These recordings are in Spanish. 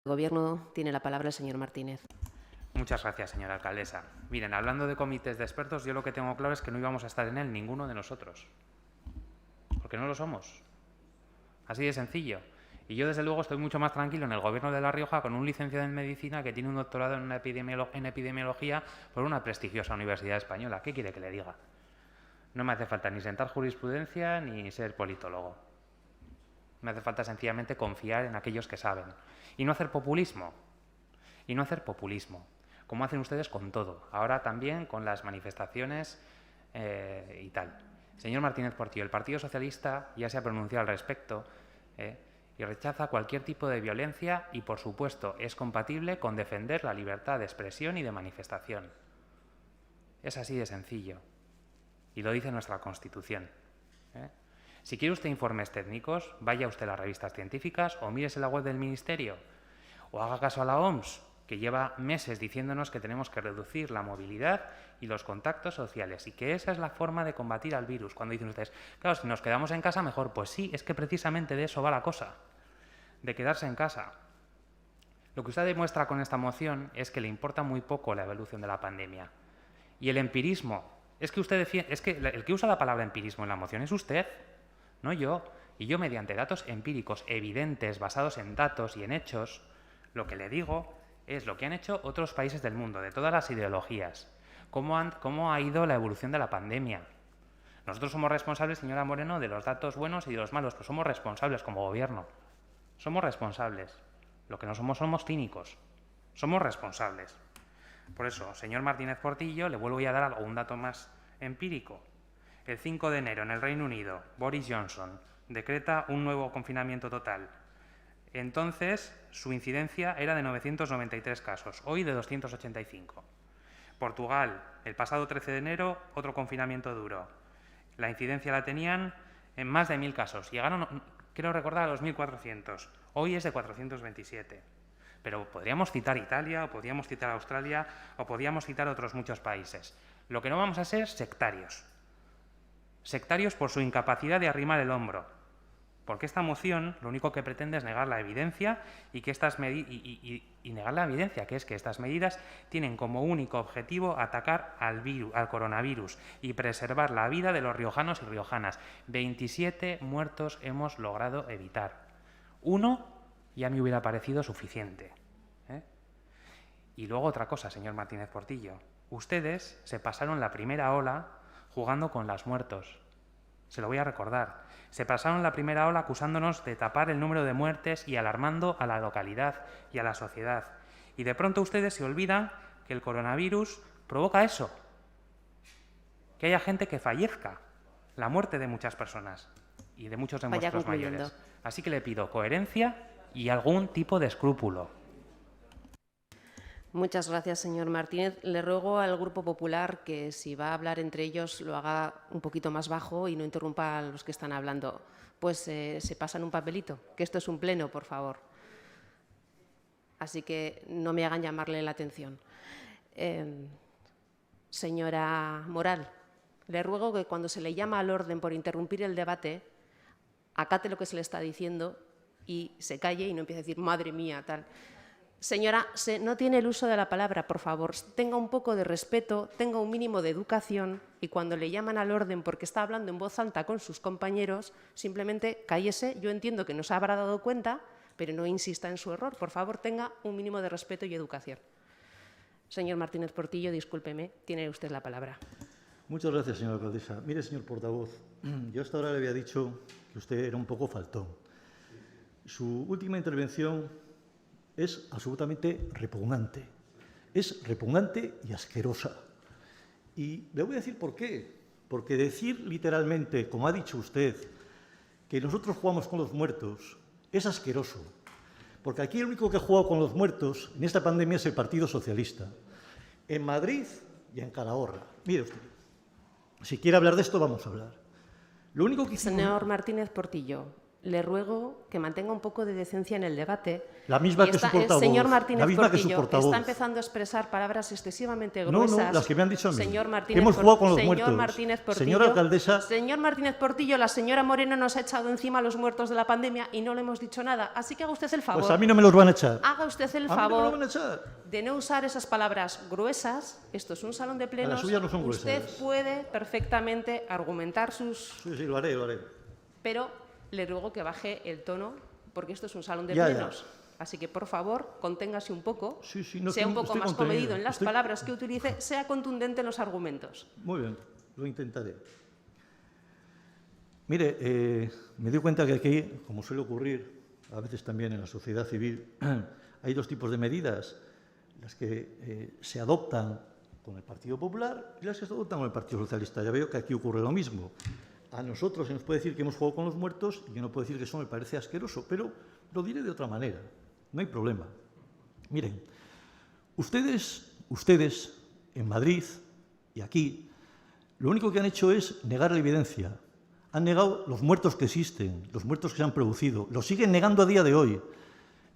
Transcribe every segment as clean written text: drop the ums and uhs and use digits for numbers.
Gobierno tiene la palabra el señor Martínez. Muchas gracias, señora alcaldesa. Miren, hablando de comités de expertos, yo lo que tengo claro es que no íbamos a estar en él ninguno de nosotros. Porque no lo somos. Así de sencillo. Y yo, desde luego, estoy mucho más tranquilo en el Gobierno de La Rioja con un licenciado en Medicina que tiene un doctorado en epidemiología por una prestigiosa universidad española. ¿Qué quiere que le diga? No me hace falta ni sentar jurisprudencia ni ser politólogo. Me hace falta sencillamente confiar en aquellos que saben. Y no hacer populismo. Y no hacer populismo, como hacen ustedes con todo. Ahora también con las manifestaciones y tal. Señor Martínez Portillo, el Partido Socialista ya se ha pronunciado al respecto y rechaza cualquier tipo de violencia y, por supuesto, es compatible con defender la libertad de expresión y de manifestación. Es así de sencillo. Y lo dice nuestra Constitución. Si quiere usted informes técnicos, vaya usted a las revistas científicas o mírese la web del Ministerio. O haga caso a la OMS, que lleva meses diciéndonos que tenemos que reducir la movilidad y los contactos sociales y que esa es la forma de combatir al virus. Cuando dicen ustedes, claro, si nos quedamos en casa mejor, pues sí, es que precisamente de eso va la cosa, de quedarse en casa. Lo que usted demuestra con esta moción es que le importa muy poco la evolución de la pandemia. Y el empirismo, es que usted defiende, es que el que usa la palabra empirismo en la moción es usted, no yo. Y yo, mediante datos empíricos evidentes, basados en datos y en hechos, lo que le digo es lo que han hecho otros países del mundo, de todas las ideologías, cómo ha ido la evolución de la pandemia. Nosotros somos responsables, señora Moreno, de los datos buenos y de los malos, pero somos responsables como gobierno. Somos responsables. Lo que no somos cínicos. Somos responsables. Por eso, señor Martínez Portillo, le vuelvo a dar algún dato más empírico. El 5 de enero, en el Reino Unido, Boris Johnson decreta un nuevo confinamiento total. Entonces, su incidencia era de 993 casos, hoy de 285. Portugal, el pasado 13 de enero, otro confinamiento duro. La incidencia la tenían en más de 1.000 casos. Llegaron, quiero recordar, a los 1.400. Hoy es de 427. Pero podríamos citar Italia, o podríamos citar Australia, o podríamos citar otros muchos países. Lo que no vamos a ser sectarios. Sectarios por su incapacidad de arrimar el hombro. Porque esta moción lo único que pretende es negar la evidencia y negar la evidencia, que es que estas medidas tienen como único objetivo atacar al coronavirus y preservar la vida de los riojanos y riojanas. 27 muertos hemos logrado evitar. 1 ya me hubiera parecido suficiente. Y luego otra cosa, señor Martínez Portillo. Ustedes se pasaron la primera ola jugando con los muertos. Se lo voy a recordar. Se pasaron la primera ola acusándonos de tapar el número de muertes y alarmando a la localidad y a la sociedad. Y de pronto ustedes se olvidan que el coronavirus provoca eso. Que haya gente que fallezca. La muerte de muchas personas y de muchos de nuestros mayores. Así que le pido coherencia y algún tipo de escrúpulo. Muchas gracias, señor Martínez. Le ruego al Grupo Popular que, si va a hablar entre ellos, lo haga un poquito más bajo y no interrumpa a los que están hablando. Pues se pasan un papelito, que esto es un pleno, por favor. Así que no me hagan llamarle la atención. Señora Moral, le ruego que cuando se le llama al orden por interrumpir el debate, acate lo que se le está diciendo y se calle y no empiece a decir, madre mía, tal. Señora, no tiene el uso de la palabra, por favor. Tenga un poco de respeto, tenga un mínimo de educación y cuando le llaman al orden porque está hablando en voz alta con sus compañeros, simplemente cállese. Yo entiendo que no se habrá dado cuenta, pero no insista en su error. Por favor, tenga un mínimo de respeto y educación. Señor Martínez Portillo, discúlpeme, tiene usted la palabra. Muchas gracias, señora alcaldesa. Mire, señor portavoz, yo hasta ahora le había dicho que usted era un poco faltón. Su última intervención es absolutamente repugnante. Es repugnante y asquerosa. Y le voy a decir por qué. Porque decir literalmente, como ha dicho usted, que nosotros jugamos con los muertos, es asqueroso. Porque aquí el único que ha jugado con los muertos en esta pandemia es el Partido Socialista. En Madrid y en Calahorra. Mire usted, si quiere hablar de esto, vamos a hablar. Lo único que Señor Martínez Portillo, le ruego que mantenga un poco de decencia en el debate. La misma que su portavoz. Señor Martínez la misma que su Portillo, portavoz. está empezando a expresar palabras excesivamente No, gruesas. las que me han dicho a mí. Señor Martínez, Hemos jugado con los señor muertos. Martínez Portillo, Señora alcaldesa. Señor Martínez Portillo, la señora Moreno nos ha echado encima a los muertos de la pandemia y no le hemos dicho nada. Así que haga usted el favor. Pues a mí no me los van a echar. Haga usted el A mí no me favor lo van a echar. de no usar esas palabras gruesas. Esto es un salón de plenos. Las suyas no son Usted gruesas. puede perfectamente argumentar sus... Sí, lo haré, lo haré. Pero le ruego que baje el tono, porque esto es un salón de Ya. plenos. Así que, por favor, conténgase un poco, Sí, no, sea un poco estoy más contenido. comedido en las palabras que utilice, sea contundente en los argumentos. Muy bien, lo intentaré. Mire, me doy cuenta que aquí, como suele ocurrir a veces también en la sociedad civil, hay dos tipos de medidas, las que se adoptan con el Partido Popular y las que se adoptan con el Partido Socialista. Ya veo que aquí ocurre lo mismo. A nosotros se nos puede decir que hemos jugado con los muertos y yo no puedo decir que eso me parece asqueroso, pero lo diré de otra manera, no hay problema. Miren, ustedes en Madrid y aquí, lo único que han hecho es negar la evidencia. Han negado los muertos que existen, los muertos que se han producido, los siguen negando a día de hoy.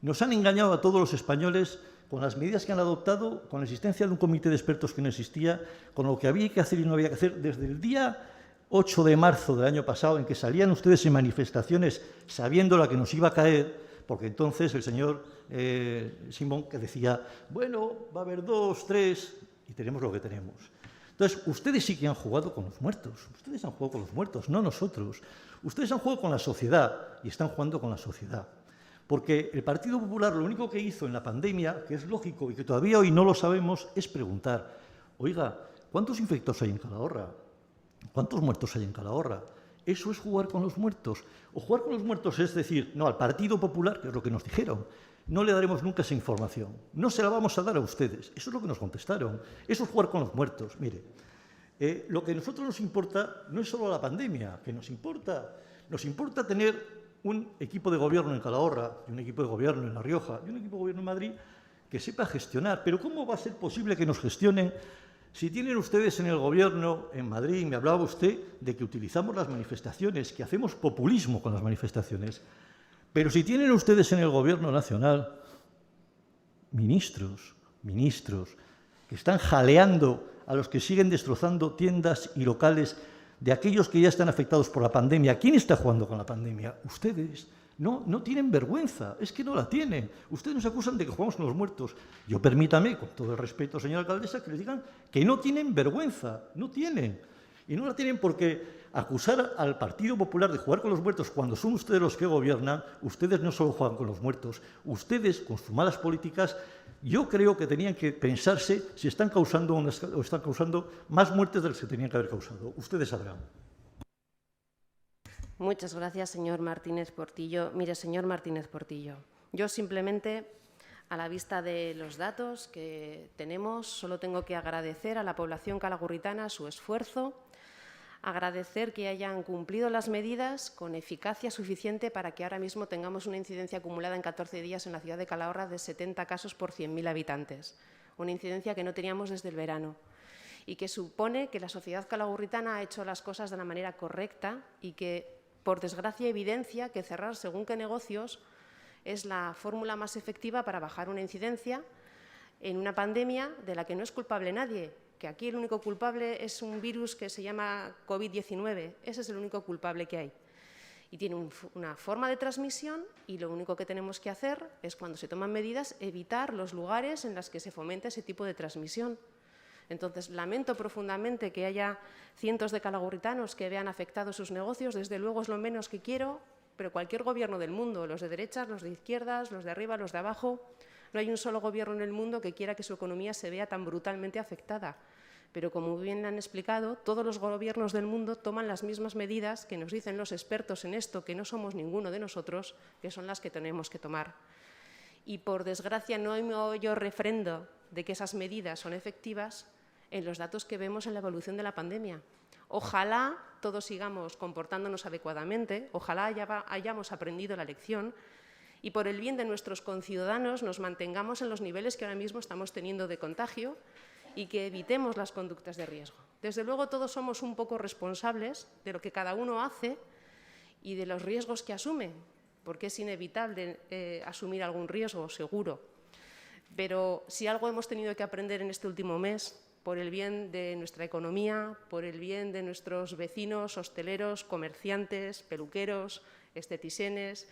Nos han engañado a todos los españoles con las medidas que han adoptado, con la existencia de un comité de expertos que no existía, con lo que había que hacer y no había que hacer desde el día 8 de marzo del año pasado, en que salían ustedes en manifestaciones sabiendo la que nos iba a caer, porque entonces el señor Simón que decía, bueno, va a haber 2, 3, y tenemos lo que tenemos. Entonces, ustedes sí que han jugado con los muertos, ustedes han jugado con los muertos, no nosotros. Ustedes han jugado con la sociedad y están jugando con la sociedad. Porque el Partido Popular lo único que hizo en la pandemia, que es lógico y que todavía hoy no lo sabemos, es preguntar, oiga, ¿cuántos infectados hay en Calahorra? ¿Cuántos muertos hay en Calahorra? Eso es jugar con los muertos. O jugar con los muertos es decir, no, al Partido Popular, que es lo que nos dijeron, no le daremos nunca esa información. No se la vamos a dar a ustedes. Eso es lo que nos contestaron. Eso es jugar con los muertos. Mire, lo que a nosotros nos importa no es solo la pandemia, que nos importa tener un equipo de gobierno en Calahorra, y un equipo de gobierno en La Rioja, y un equipo de gobierno en Madrid que sepa gestionar. Pero ¿cómo va a ser posible que nos gestionen si tienen ustedes en el gobierno en Madrid? Me hablaba usted de que utilizamos las manifestaciones, que hacemos populismo con las manifestaciones. Pero si tienen ustedes en el gobierno nacional ministros que están jaleando a los que siguen destrozando tiendas y locales de aquellos que ya están afectados por la pandemia. ¿Quién está jugando con la pandemia? Ustedes. No tienen vergüenza, es que no la tienen. Ustedes nos acusan de que jugamos con los muertos. Yo permítame, con todo el respeto, señora alcaldesa, que les digan que no tienen vergüenza, no tienen. Y no la tienen porque acusar al Partido Popular de jugar con los muertos cuando son ustedes los que gobiernan, ustedes no solo juegan con los muertos, ustedes, con sus malas políticas, yo creo que tenían que pensarse si están causando más muertes de las que tenían que haber causado. Ustedes sabrán. Muchas gracias, señor Martínez Portillo. Mire, señor Martínez Portillo, yo simplemente, a la vista de los datos que tenemos, solo tengo que agradecer a la población calagurritana su esfuerzo, agradecer que hayan cumplido las medidas con eficacia suficiente para que ahora mismo tengamos una incidencia acumulada en 14 días en la ciudad de Calahorra de 70 casos por 100.000 habitantes, una incidencia que no teníamos desde el verano y que supone que la sociedad calagurritana ha hecho las cosas de la manera correcta y que, por desgracia, evidencia que cerrar según qué negocios es la fórmula más efectiva para bajar una incidencia en una pandemia de la que no es culpable nadie, que aquí el único culpable es un virus que se llama COVID-19, ese es el único culpable que hay. Y tiene una forma de transmisión y lo único que tenemos que hacer es, cuando se toman medidas, evitar los lugares en los que se fomenta ese tipo de transmisión. Entonces, lamento profundamente que haya cientos de calagurritanos que vean afectados sus negocios, desde luego es lo menos que quiero, pero cualquier gobierno del mundo, los de derechas, los de izquierdas, los de arriba, los de abajo, no hay un solo gobierno en el mundo que quiera que su economía se vea tan brutalmente afectada. Pero, como bien han explicado, todos los gobiernos del mundo toman las mismas medidas que nos dicen los expertos en esto, que no somos ninguno de nosotros, que son las que tenemos que tomar. Y, por desgracia, no hay mayor refrendo de que esas medidas son efectivas en los datos que vemos en la evolución de la pandemia. Ojalá todos sigamos comportándonos adecuadamente, ojalá hayamos aprendido la lección y, por el bien de nuestros conciudadanos, nos mantengamos en los niveles que ahora mismo estamos teniendo de contagio y que evitemos las conductas de riesgo. Desde luego, todos somos un poco responsables de lo que cada uno hace y de los riesgos que asume, porque es inevitable asumir algún riesgo, seguro. Pero si algo hemos tenido que aprender en este último mes, por el bien de nuestra economía, por el bien de nuestros vecinos, hosteleros, comerciantes, peluqueros, estetisenes,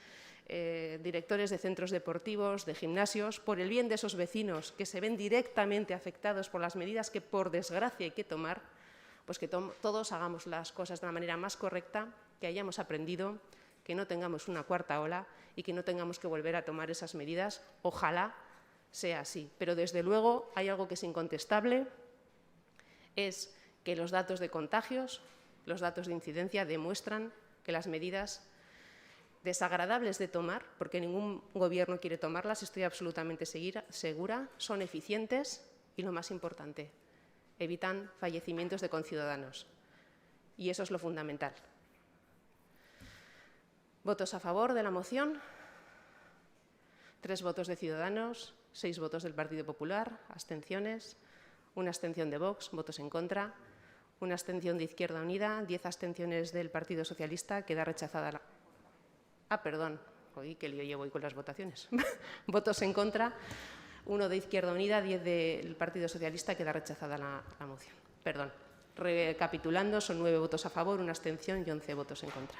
directores de centros deportivos, de gimnasios, por el bien de esos vecinos que se ven directamente afectados por las medidas que, por desgracia, hay que tomar, pues que todos hagamos las cosas de la manera más correcta, que hayamos aprendido, que no tengamos una cuarta ola y que no tengamos que volver a tomar esas medidas. Ojalá sea así. Pero, desde luego, hay algo que es incontestable, es que los datos de contagios, los datos de incidencia demuestran que las medidas desagradables de tomar, porque ningún gobierno quiere tomarlas, estoy absolutamente segura, son eficientes y, lo más importante, evitan fallecimientos de conciudadanos. Y eso es lo fundamental. ¿Votos a favor de la moción? 3 votos de Ciudadanos, 6 votos del Partido Popular, abstenciones, 1 abstención de Vox, votos en contra, 1 abstención de Izquierda Unida, 10 abstenciones del Partido Socialista. Queda rechazada la... perdón, oí que lío llevo hoy con las votaciones. Votos en contra, 1 de Izquierda Unida, 10 del Partido Socialista. Queda rechazada la moción. Perdón. Recapitulando, son 9 votos a favor, 1 abstención y 11 votos en contra.